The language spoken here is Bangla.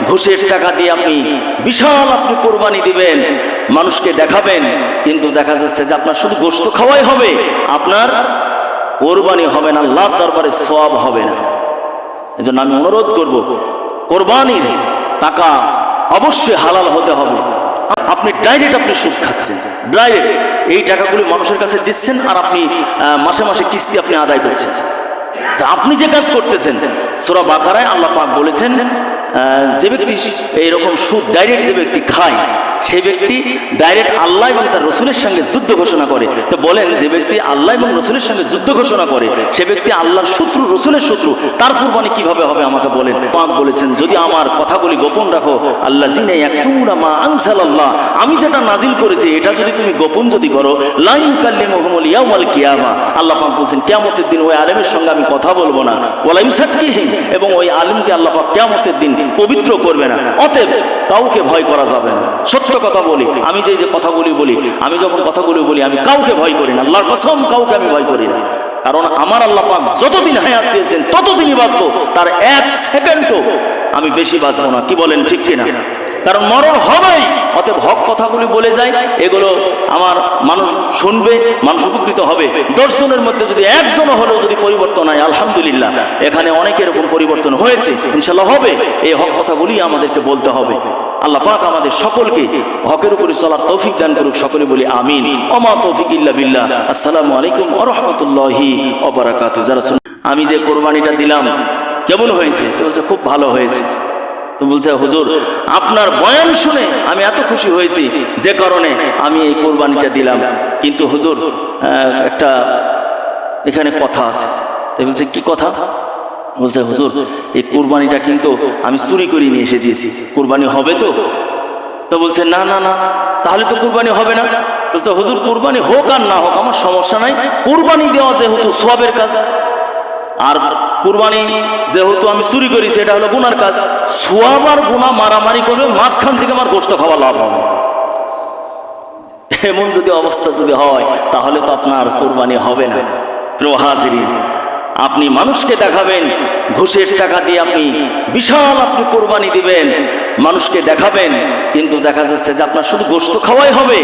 ঘুষের টাকা দিয়ে আপনি বিশাল আপনি কোরবানি দিবেন, মানুষকে দেখাবেন, কিন্তু দেখা যাচ্ছে যে আপনার শুধু গোশত খাওয়াই হবে, আপনার কোরবানি হবে না, আল্লাহর দরবারে সওয়াব হবে না। এজন্য আমি অনুরোধ করব, কোরবানির টাকা অবশ্যই হালাল হতে হবে। আপনি ডাইরেক্ট আপনি সুদ খাচ্ছেন, ডাইরেক্ট এই টাকাগুলি মানুষের কাছে দিচ্ছেন, আর আপনি মাসে মাসে কিস্তি আপনি আদায় করছেন। তা আপনি যে কাজ করতেছেন, সূরা বাকারায় আল্লাহ পাক বলেছেন, যে ব্যক্তি এইরকম সুদ ডাইরেক্ট যে ব্যক্তি খায়, সেই ব্যক্তি ডাইরেক্ট আল্লাহ এবং তার রসুলের সঙ্গে যুদ্ধ ঘোষণা করে। তো বলেন, যে ব্যক্তি আল্লাহ এবং রসুলের সঙ্গে যুদ্ধ ঘোষণা করে, সে ব্যক্তি আল্লাহর শত্রু, রসুলের শত্রু, তার কুরবানি কিভাবে হবে আমাকে বলেন। পাক বলেছেন, যদি আমার কথাগুলি গোপন রাখো, আল্লাযিনা ইয়াকতুমুনা মা আনজালাল্লাহ, আমি যেটা নাজিল করেছি এটা যদি তুমি গোপন যদি করো, লা ইউকাল্লিমুহুমুল ইয়াউমাল কিয়ামা, আল্লাহ পাক বলেছেন কিয়ামতের দিন ওই আলেমের সঙ্গে আমি কথা বলবো না, ওয়ালা ইউযাক্কিহিম, এবং ওই আলেমকে আল্লাহ পাক কিয়ামতের দিন পবিত্র করবে না। অতএব কাউকে ভয় করা যাবে না। সত্য কথা বলি, আমি যে কথাগুলি বলি, আমি যখন কথাগুলি বলি, আমি কাউকে ভয় করি না, আল্লাহর কসম কাউকে আমি ভয় করি না। কারণ আমার আল্লাহ পাক যতদিন হায়াত দিয়েছেন ততদিনই বাঁচবো, তার এক সেকেন্ডও আমি বেশি বাঁচবো না। কি বলেন, ঠিক কিনা? কারণ মরণ হবেই। অতএব হক কথাগুলি বলে যায়, এগুলো আমার মানুষ শুনবে, মানুষ উপকৃত হবে। 10 জনের মধ্যে যদি একজনও হলেও যদি পরিবর্তন হয়, আলহামদুলিল্লাহ, এখানে অনেক এরকম পরিবর্তন হয়েছে, ইনশাল্লাহ হবে। এই হক কথাগুলি আমাদেরকে বলতে হবে। আল্লাহ পাক আমাদের সকলকে হকের উপরে চলার তৌফিক দান করুক। সকলে বলি আমিন। ওমা তৌফিক ইল্লা বিল্লাহ। আসসালামু আলাইকুম ওয়া রাহমাতুল্লাহি ওয়া বারাকাতুহু। যারা আমি যে কোরবানিটা দিলাম কেমন হয়েছে? বলছে খুব ভালো হয়েছে। তো বলছে, হুজুর আপনার বয়ান শুনে আমি এত খুশি হয়েছি, যে কারণে আমি এই কোরবানিটা দিলাম। কিন্তু হুজুর একটা এখানে কথা আছে। তাই বলছে, কি কথা? বলছে, হুজুর এই কোরবানিটা কিন্তু আমি চুরি করে নিয়ে এসে দিয়েছি, কোরবানি হবে তো? তো বলছে, না না না, তাহলে তো কোরবানি হবে না। তো হুজুর কোরবানি হোক আর না হোক আমার সমস্যা নাই, কোরবানি দেওয়া যেহেতু সওয়াবের কাজ, আর কুরবানি যেহেতু আমি চুরি করি সেটা হলো গুনার কাজ। সওয়াব আর গুনাহ মারামারি করবে, মাঝখান থেকে আমার গোশত খাওয়া লাভ হবে। এমন যদি অবস্থা যদি হয়, তাহলে তো আপনার কুরবানি হবে না। প্রিয় হাজিরিন, আপনি মানুষকে দেখাবেন, ঘুষের টাকা দিয়ে আপনি বিশাল আপনি কুরবানি দিবেন, মানুষকে দেখাবেন, কিন্তু দেখা যাচ্ছে যে আপনার শুধু গোশত খাওয়াই হবে।